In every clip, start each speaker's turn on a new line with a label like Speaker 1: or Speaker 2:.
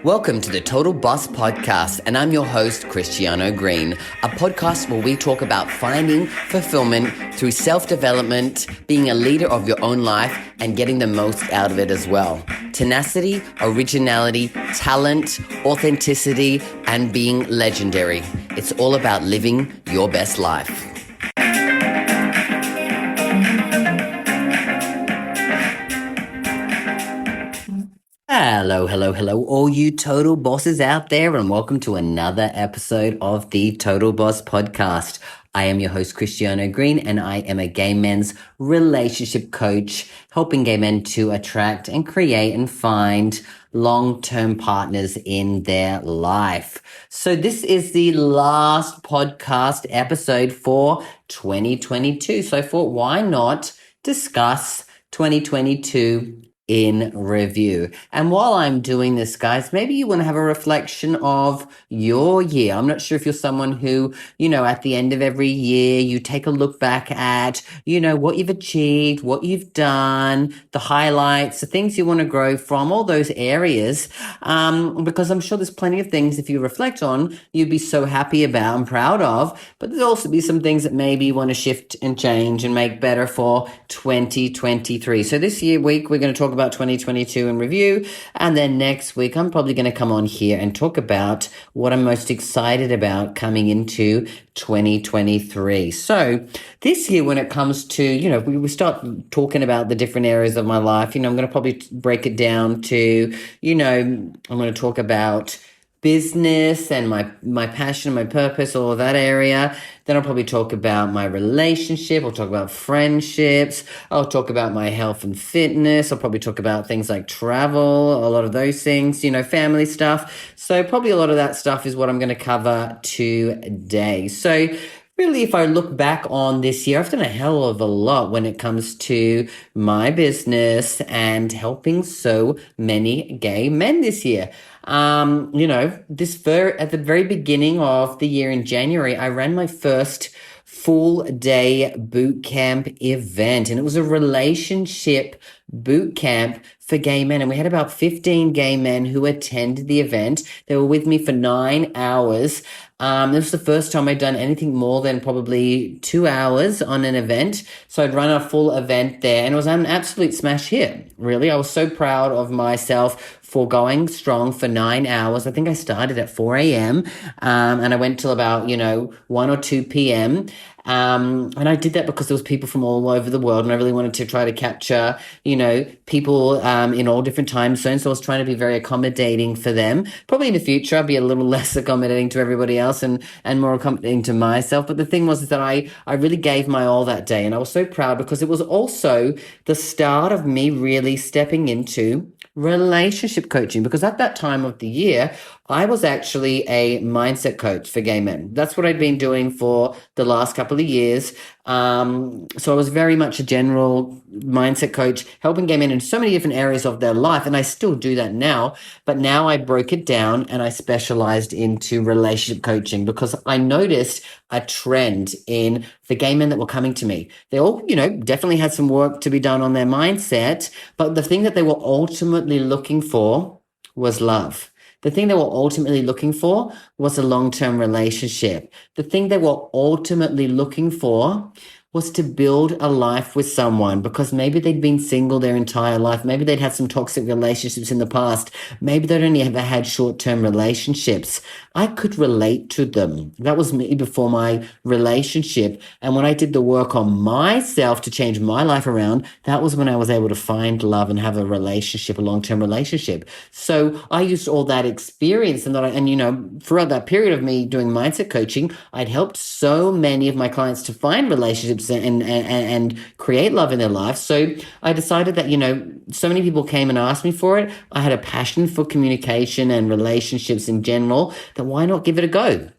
Speaker 1: Welcome to the Total Boss Podcast, and I'm your host, Christiano Green, a podcast where we talk about finding fulfillment through self-development, being a leader of your own life, and getting the most out of it as well. Tenacity, originality, talent, authenticity, and being legendary. It's all about living your best life. Hello, all you total bosses out there, and welcome to another episode of the Total Boss Podcast. I am your host, Christiano Green, and I am a gay men's relationship coach, helping gay men to attract and create and find long-term partners in their life. So this is the last podcast episode for 2022. So I thought, why not discuss 2022 in review? And while I'm doing this, guys, maybe you want to have a reflection of your year. I'm not sure if you're someone who, at the end of every year, you take a look back at, what you've achieved, what you've done, the highlights, the things you want to grow from, all those areas. Because I'm sure there's plenty of things, if you reflect on, you'd be so happy about and proud of. But there's also be some things that maybe you want to shift and change and make better for 2023. So this week, we're going to talk about 2022 in review, and then next week I'm probably going to come on here and talk about what I'm most excited about coming into 2023. So this year, when it comes to, we start talking about the different areas of my life, I'm going to probably break it down to, I'm going to talk about business and my passion, my purpose, all of that area. Then I'll probably talk about my relationship. I'll talk about friendships. I'll talk about my health and fitness. I'll probably talk about things like travel, a lot of those things, family stuff. So probably a lot of that stuff is what I'm going to cover today. So really, if I look back on this year, I've done a hell of a lot when it comes to my business and helping so many gay men this year. At the very beginning of the year in January, I ran my first full day boot camp event, and it was a relationship boot camp for gay men. And we had about 15 gay men who attended the event. They were with me for 9 hours. This was the first time I'd done anything more than probably 2 hours on an event. So I'd run a full event there, and it was an absolute smash hit. Really, I was so proud of myself for going strong for 9 hours. I think I started at 4 a.m. And I went till about, 1 or 2 p.m. And I did that because there was people from all over the world, and I really wanted to try to capture, people in all different time zones. So I was trying to be very accommodating for them. Probably in the future, I'll be a little less accommodating to everybody else and more accommodating to myself. But the thing was is that I really gave my all that day, and I was so proud because it was also the start of me really stepping into relationship coaching, because at that time of the year, I was actually a mindset coach for gay men. That's what I'd been doing for the last couple of years. So I was very much a general mindset coach, helping gay men in so many different areas of their life. And I still do that now. But now I broke it down and I specialized into relationship coaching, because I noticed a trend in the gay men that were coming to me. They all, definitely had some work to be done on their mindset. But the thing that they were ultimately looking for was love. The thing they were ultimately looking for was a long-term relationship. The thing they were ultimately looking for was to build a life with someone, because maybe they'd been single their entire life. Maybe they'd had some toxic relationships in the past. Maybe they'd only ever had short-term relationships. I could relate to them. That was me before my relationship. And when I did the work on myself to change my life around, that was when I was able to find love and have a relationship, a long-term relationship. So I used all that experience, and throughout that period of me doing mindset coaching, I'd helped so many of my clients to find relationships and create love in their life. So I decided that, so many people came and asked me for it. I had a passion for communication and relationships in general, then why not give it a go?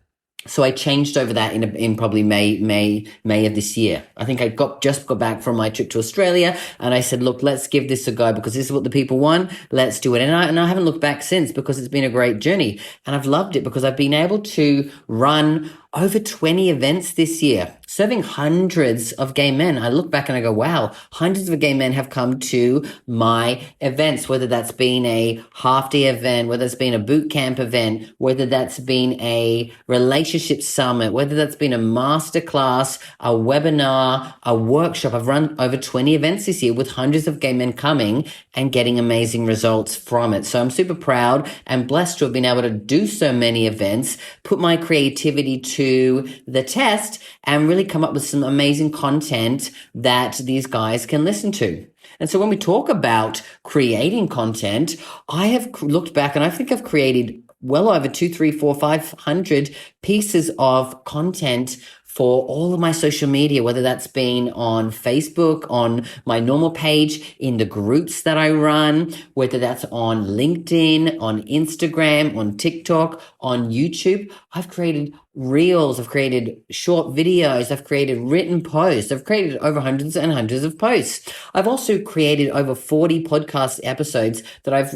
Speaker 1: So I changed over that in probably May of this year. I think I just got back from my trip to Australia, and I said, look, let's give this a go, because this is what the people want. Let's do it. And I haven't looked back since, because it's been a great journey, and I've loved it because I've been able to run over 20 events this year. serving hundreds of gay men. I look back and I go, wow, hundreds of gay men have come to my events, whether that's been a half day event, whether it's been a boot camp event, whether that's been a relationship summit, whether that's been a masterclass, a webinar, a workshop. I've run over 20 events this year with hundreds of gay men coming and getting amazing results from it. So I'm super proud and blessed to have been able to do so many events, put my creativity to the test, and really come up with some amazing content that these guys can listen to. And so when we talk about creating content, I have looked back and I think I've created well over 2, 3, 4, 500 pieces of content for all of my social media, whether that's been on Facebook, on my normal page, in the groups that I run, whether that's on LinkedIn, on Instagram, on TikTok, on YouTube. I've created reels, I've created short videos, I've created written posts, I've created over hundreds and hundreds of posts. I've also created over 40 podcast episodes that I've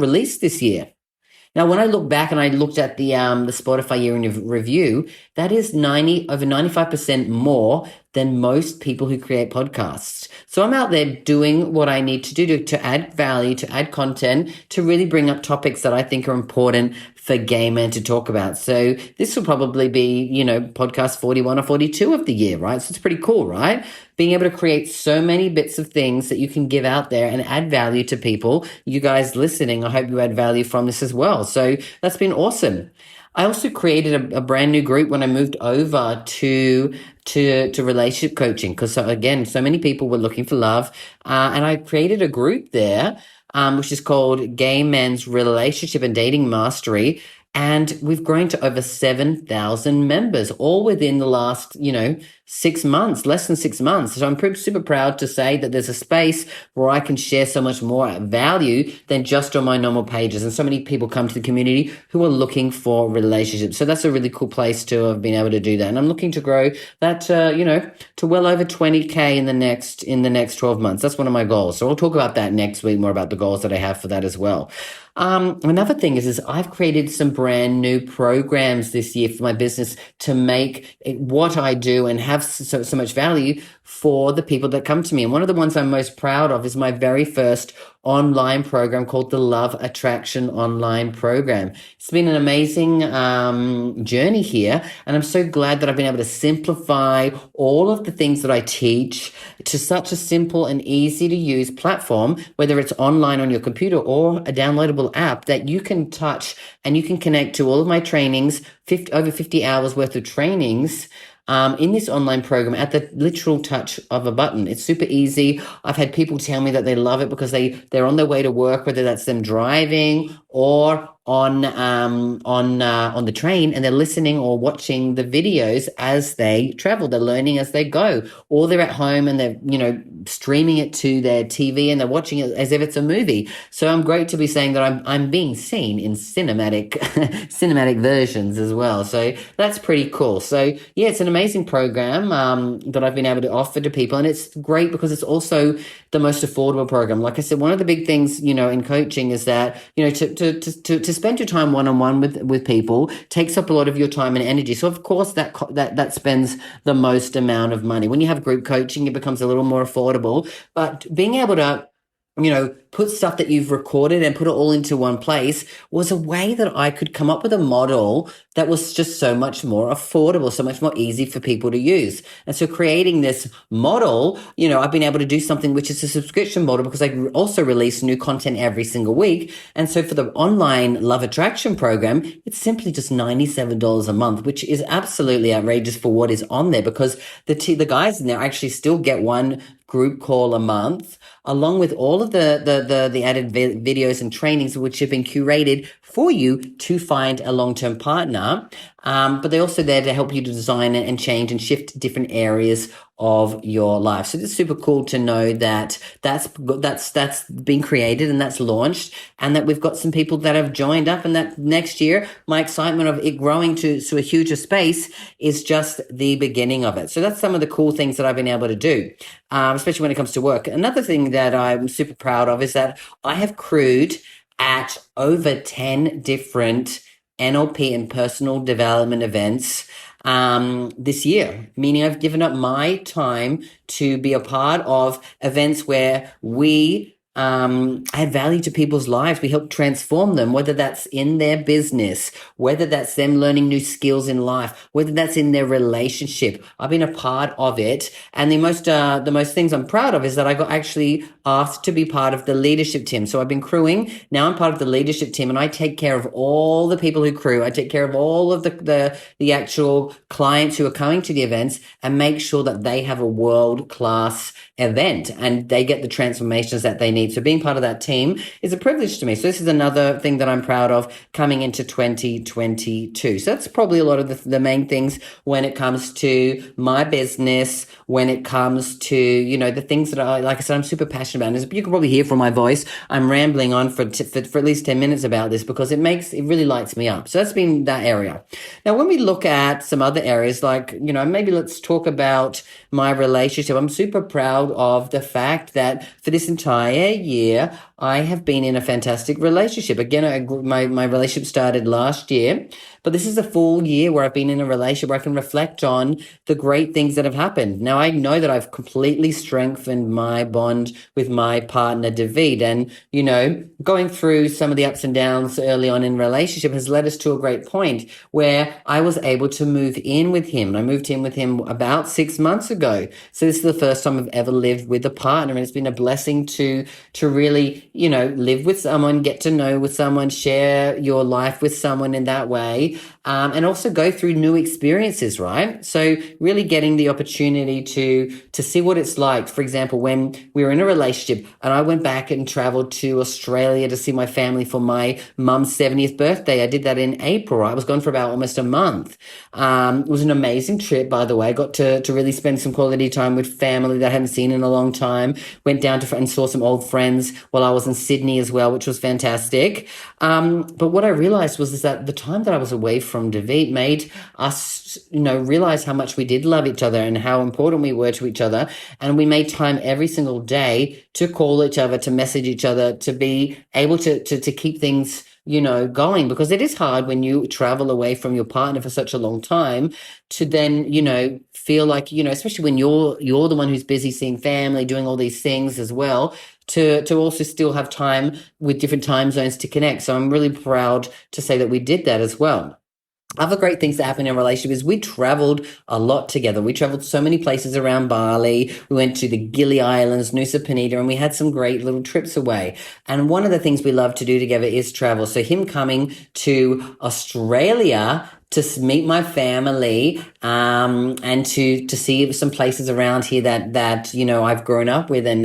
Speaker 1: released this year. Now, when I look back and I looked at the Spotify year in review, that is over 95% more than most people who create podcasts. So I'm out there doing what I need to do to add value, to add content, to really bring up topics that I think are important for gay men to talk about. So this will probably be, podcast 41 or 42 of the year, right? So it's pretty cool, right? Being able to create so many bits of things that you can give out there and add value to people. You guys listening, I hope you add value from this as well. So that's been awesome. I also created a brand new group when I moved over to relationship coaching, because again, so many people were looking for love, and I created a group there, which is called Gay Men's Relationship and Dating Mastery. And we've grown to over 7,000 members, all within the last, 6 months, less than 6 months. So I'm super proud to say that there's a space where I can share so much more value than just on my normal pages. And so many people come to the community who are looking for relationships. So that's a really cool place to have been able to do that. And I'm looking to grow that, to well over 20K in the next 12 months. That's one of my goals. So I'll talk about that next week, more about the goals that I have for that as well. Another thing is I've created some brand new programs this year for my business to make what I do and have so much value for the people that come to me. And one of the ones I'm most proud of is my very first online program called the Love Attraction Online Program. It's been an amazing journey here, and I'm so glad that I've been able to simplify all of the things that I teach to such a simple and easy to use platform, whether it's online on your computer or a downloadable app that you can touch and you can connect to all of my trainings, over 50 hours worth of trainings in this online program at the literal touch of a button. It's super easy. I've had people tell me that they love it because they're on their way to work, whether that's them driving or on the train, and they're listening or watching the videos as they travel. They're learning as they go, or they're at home and they're streaming it to their TV and they're watching it as if it's a movie. So I'm great to be saying that I'm being seen in cinematic versions as well. So that's pretty cool. So yeah, it's an amazing program that I've been able to offer to people, and it's great because it's also the most affordable program. Like I said, one of the big things in coaching is that to spend your time one-on-one with people takes up a lot of your time and energy. So of course that spends the most amount of money. When you have group coaching, it becomes a little more affordable, but being able to put stuff that you've recorded and put it all into one place was a way that I could come up with a model that was just so much more affordable, so much more easy for people to use. And so creating this model, I've been able to do something which is a subscription model, because I also release new content every single week. And so for the online Love Attraction program, it's simply just $97 a month, which is absolutely outrageous for what is on there, because the guys in there actually still get one group call a month, along with all of the added videos and trainings which have been curated for you to find a long-term partner. But they're also there to help you to design and change and shift different areas of your life. So it's super cool to know that that's been created and that's launched, and that we've got some people that have joined up, and that next year, my excitement of it growing to a huger space is just the beginning of it. So that's some of the cool things that I've been able to do, especially when it comes to work. Another thing that I'm super proud of is that I have crewed at over 10 different NLP and personal development events this year, meaning I've given up my time to be a part of events where we add value to people's lives. We help transform them, whether that's in their business, whether that's them learning new skills in life, whether that's in their relationship. I've been a part of it. And the most things I'm proud of is that I got actually asked to be part of the leadership team. So I've been crewing. Now I'm part of the leadership team, and I take care of all the people who crew. I take care of all of the actual clients who are coming to the events and make sure that they have a world-class event and they get the transformations that they need. So being part of that team is a privilege to me. So this is another thing that I'm proud of coming into 2022. So that's probably a lot of the main things when it comes to my business, when it comes to, the things that like I said, I'm super passionate about. And as you can probably hear from my voice, I'm rambling on for at least 10 minutes about this because it really lights me up. So that's been that area. Now, when we look at some other areas, like, maybe let's talk about my relationship. I'm super proud of the fact that for this entire year, I have been in a fantastic relationship. Again, my relationship started last year, but this is a full year where I've been in a relationship where I can reflect on the great things that have happened. Now, I know that I've completely strengthened my bond with my partner, David. And, going through some of the ups and downs early on in relationship has led us to a great point where I was able to move in with him. And I moved in with him about 6 months ago. So this is the first time I've ever lived with a partner. And it's been a blessing to really, live with someone, get to know with someone, share your life with someone in that way. And also go through new experiences, right? So really getting the opportunity to see what it's like. For example, when we were in a relationship and I went back and traveled to Australia to see my family for my mum's 70th birthday. I did that in April. I was gone for about almost a month. It was an amazing trip, by the way. I got to really spend some quality time with family that I hadn't seen in a long time. Went down and saw some old friends while I was in Sydney as well, which was fantastic. But what I realized was that the time that I was away from David made us, realize how much we did love each other and how important we were to each other. And we made time every single day to call each other, to message each other, to be able to keep things going, because it is hard when you travel away from your partner for such a long time to then, feel like, especially when you're the one who's busy seeing family, doing all these things as well, to also still have time with different time zones to connect. So I'm really proud to say that we did that as well. Other great things that happened in a relationship is we traveled a lot together. We traveled so many places around Bali. We went to the Gili Islands, Nusa Penida, and we had some great little trips away. And one of the things we love to do together is travel. So him coming to Australia to meet my family, and to see some places around here that I've grown up with, and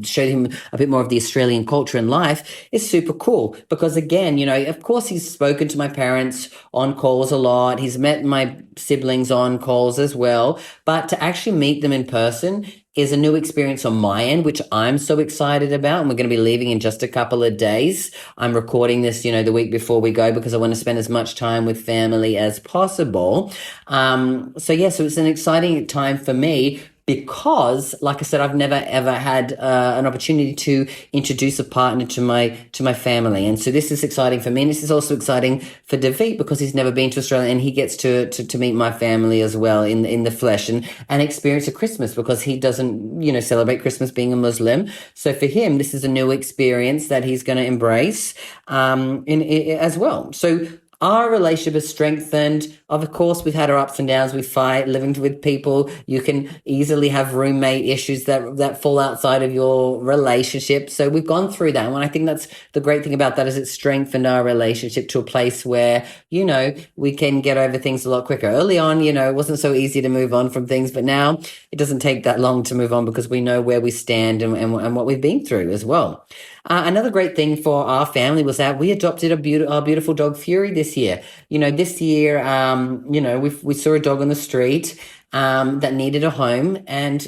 Speaker 1: show him a bit more of the Australian culture and life is super cool. Because again, of course he's spoken to my parents on calls a lot. He's met my siblings on calls as well, but to actually meet them in person is a new experience on my end, which I'm so excited about. And we're going to be leaving in just a couple of days. I'm recording this, the week before we go because I want to spend as much time with family as possible. So it's an exciting time for me. Because, like I said, I've never ever had an opportunity to introduce a partner to my family, and so this is exciting for me. And this is also exciting for David because he's never been to Australia, and he gets to meet my family as well in the flesh and experience a Christmas, because he doesn't celebrate Christmas being a Muslim. So for him, this is a new experience that he's going to embrace as well. So our relationship is strengthened. Of course, we've had our ups and downs. We fight, living with people. You can easily have roommate issues that fall outside of your relationship. So we've gone through that. And I think that's the great thing about that is it's strengthened our relationship to a place where, we can get over things a lot quicker. Early on, it wasn't so easy to move on from things, but now it doesn't take that long to move on because we know where we stand and what we've been through as well. Another great thing for our family was that we adopted our beautiful dog Fury this year. This year, we saw a dog on the street that needed a home, and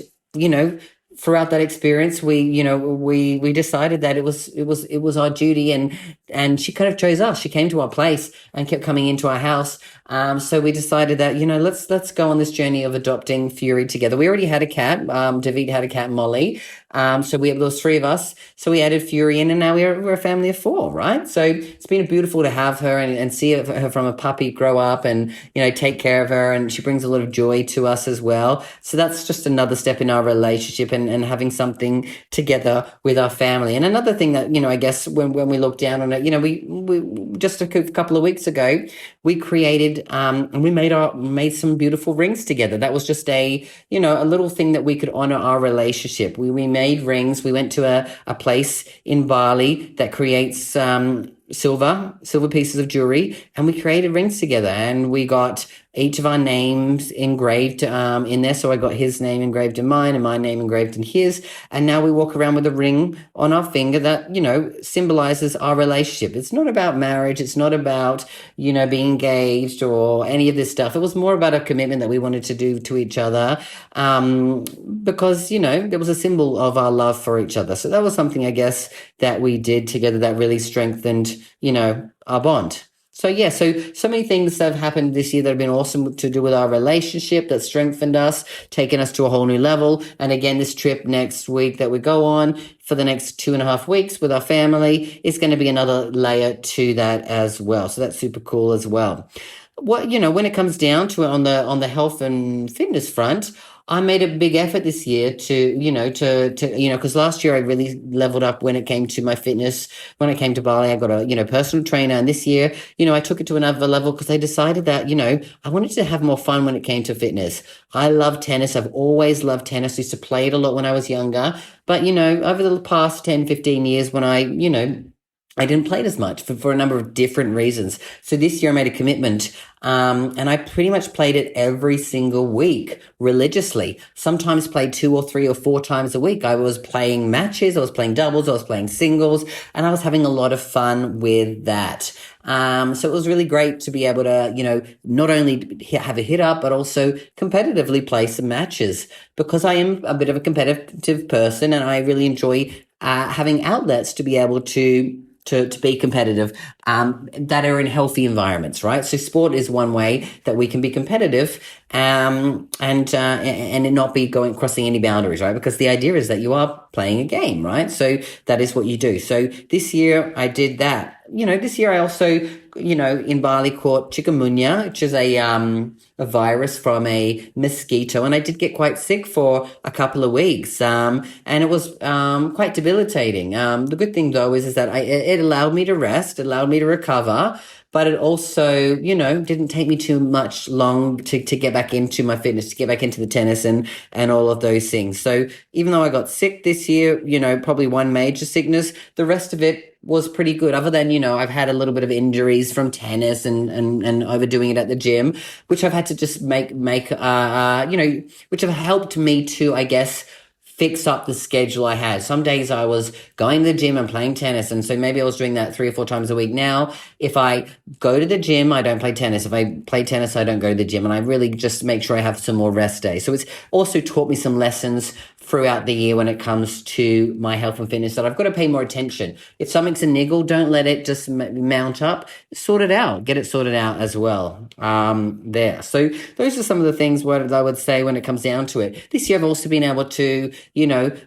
Speaker 1: throughout that experience, we decided that it was our duty and and she kind of chose us. She came to our place and kept coming into our house. So we decided that, let's go on this journey of adopting Fury together. We already had a cat. David had a cat, Molly. So there was three of us. So we added Fury in, and now we're a family of four, right? So it's been beautiful to have her and see her from a puppy grow up and, take care of her. And she brings a lot of joy to us as well. So that's just another step in our relationship and having something together with our family. And another thing that, I guess when we look down on it, we just a couple of weeks ago, we created and we made some beautiful rings together. That was just a little thing that we could honor our relationship. We made rings. We went to a place in Bali that creates silver pieces of jewelry, and we created rings together, and we got each of our names engraved in there. So I got his name engraved in mine and my name engraved in his. And now we walk around with a ring on our finger that, symbolizes our relationship. It's not about marriage. It's not about, being engaged or any of this stuff. It was more about a commitment that we wanted to do to each other because, there was a symbol of our love for each other. So that was something, I guess, that we did together that really strengthened, our bond. So so many things that have happened this year that have been awesome to do with our relationship, that strengthened us, taken us to a whole new level. And again, this trip next week that we go on for the next 2.5 weeks with our family is going to be another layer to that as well. So that's super cool as well. When it comes down to it on the health and fitness front, I made a big effort this year to because last year I really leveled up when it came to my fitness. When it came to Bali, I got a personal trainer. And this year, I took it to another level because I decided that, I wanted to have more fun when it came to fitness. I love tennis. I've always loved tennis. I used to play it a lot when I was younger. But, over the past 10, 15 years when I didn't play it as much for a number of different reasons. So this year I made a commitment, and I pretty much played it every single week religiously. Sometimes played 2 or 3 or 4 times a week. I was playing matches, I was playing doubles, I was playing singles, and I was having a lot of fun with that. So it was really great to be able to, not only have a hit up, but also competitively play some matches because I am a bit of a competitive person and I really enjoy having outlets to be able to be competitive that are in healthy environments, right? So sport is one way that we can be competitive and it not be crossing any boundaries, right? Because the idea is that you are playing a game, right? So that is what you do. So this year I did that. This year I also, in Bali caught chikungunya, which is a virus from a mosquito. And I did get quite sick for a couple of weeks. And it was quite debilitating. The good thing though is that it allowed me to rest, it allowed me to recover, but it also, didn't take me too much long to get back into my fitness, to get back into the tennis and all of those things. So even though I got sick this year, probably one major sickness, the rest of it was pretty good. Other than, I've had a little bit of injuries from tennis and overdoing it at the gym, which I've had to just make, which have helped me to, I guess, fix up the schedule I had. Some days I was going to the gym and playing tennis. And so maybe I was doing that 3 or 4 times a week. Now, if I go to the gym, I don't play tennis. If I play tennis, I don't go to the gym. And I really just make sure I have some more rest days. So it's also taught me some lessons throughout the year when it comes to my health and fitness that I've got to pay more attention. If something's a niggle, don't let it just mount up. Sort it out. Get it sorted out as well. There. So those are some of the things what I would say when it comes down to it. This year I've also been able to,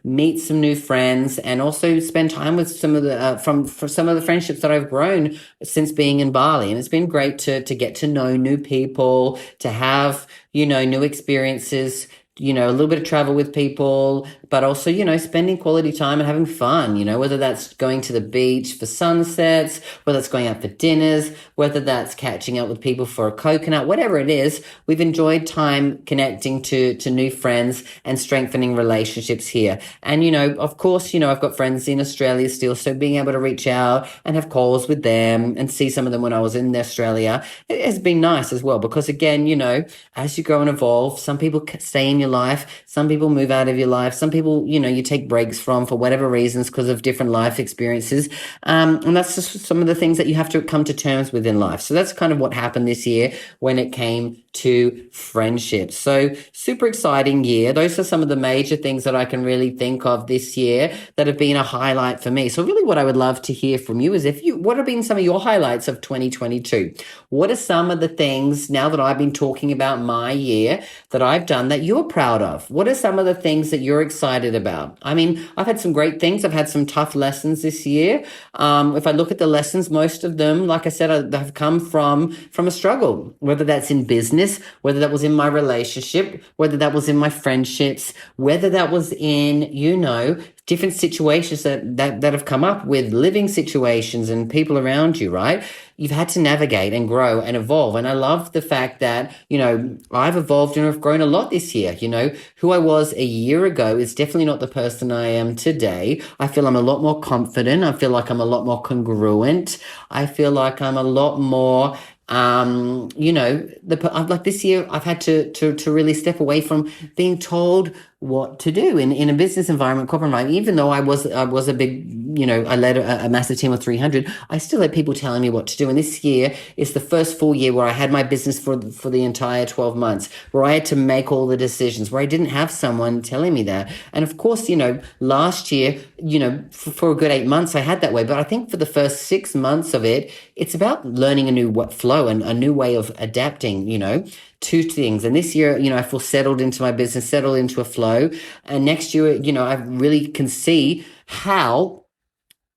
Speaker 1: meet some new friends and also spend time with some of the for some of the friendships that I've grown since being in Bali. And it's been great to get to know new people, to have, new experiences, a little bit of travel with people, but also, spending quality time and having fun, whether that's going to the beach for sunsets, whether it's going out for dinners, whether that's catching up with people for a coconut, whatever it is, we've enjoyed time connecting to new friends and strengthening relationships here. And, of course, I've got friends in Australia still, so being able to reach out and have calls with them and see some of them when I was in Australia, it has been nice as well, because again, as you grow and evolve, some people stay in your your life. Some people move out of your life. Some people, you take breaks from for whatever reasons because of different life experiences. And that's just some of the things that you have to come to terms with in life. So that's kind of what happened this year when it came to friendships. So super exciting year. Those are some of the major things that I can really think of this year that have been a highlight for me. So really what I would love to hear from you is what have been some of your highlights of 2022? What are some of the things now that I've been talking about my year that I've done that you're proud of? What are some of the things that you're excited about? I mean, I've had some great things. I've had some tough lessons this year. If I look at the lessons, most of them, like I said, have come from a struggle, whether that's in business, whether that was in my relationship, whether that was in my friendships, whether that was in, different situations that have come up with living situations and people around you, right? You've had to navigate and grow and evolve. And I love the fact that, I've evolved and I've grown a lot this year. Who I was a year ago is definitely not the person I am today. I feel I'm a lot more confident. I feel like I'm a lot more congruent. I feel like I'm a lot more like this year I've had to really step away from being told what to do in a business environment, corporate environment. Even though I was a big, I led a massive team of 300, I still had people telling me what to do. And this year is the first full year where I had my business for the entire 12 months, where I had to make all the decisions, where I didn't have someone telling me that. And of course, last year, for a good 8 months, I had that way. But I think for the first 6 months of it, it's about learning a new flow and a new way of adapting, to things. And this year, I feel settled into my business, settled into a flow. And next year, I really can see how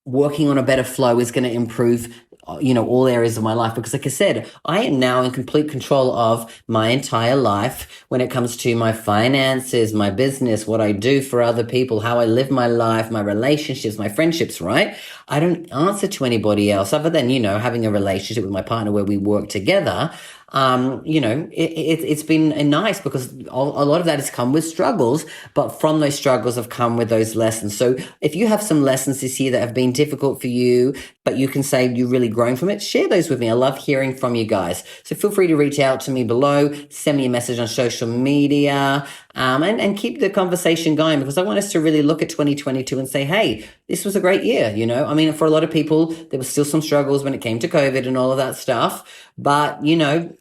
Speaker 1: working on a better flow is going to improve all areas of my life. Because like I said, I am now in complete control of my entire life when it comes to my finances, my business, what I do for other people, how I live my life, my relationships, my friendships, right? I don't answer to anybody else other than, having a relationship with my partner where we work together. It's been nice because a lot of that has come with struggles, but from those struggles have come with those lessons. So if you have some lessons this year that have been difficult for you, but you can say you've really grown from it, share those with me. I love hearing from you guys. So feel free to reach out to me below, send me a message on social media, and keep the conversation going, because I want us to really look at 2022 and say, hey, this was a great year. I mean, for a lot of people, there were still some struggles when it came to COVID and all of that stuff. But,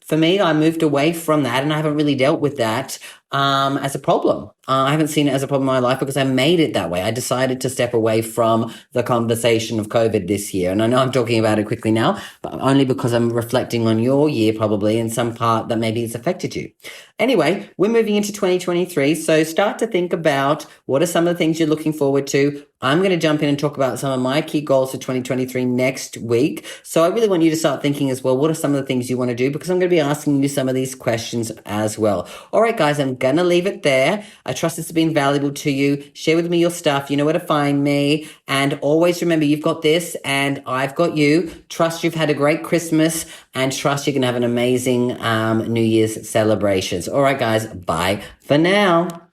Speaker 1: for me, I moved away from that and I haven't really dealt with that as a problem. I haven't seen it as a problem in my life because I made it that way. I decided to step away from the conversation of COVID this year. And I know I'm talking about it quickly now, but only because I'm reflecting on your year probably in some part that maybe it's affected you. Anyway, we're moving into 2023. So start to think about what are some of the things you're looking forward to. I'm going to jump in and talk about some of my key goals for 2023 next week. So I really want you to start thinking as well, what are some of the things you want to do? Because I'm going to be asking you some of these questions as well. All right, guys, I'm going to leave it there. I trust this has been valuable to you. Share with me your stuff. You know where to find me. And always remember, you've got this and I've got you. Trust you've had a great Christmas and trust you can have an amazing New Year's celebrations. All right, guys, bye for now.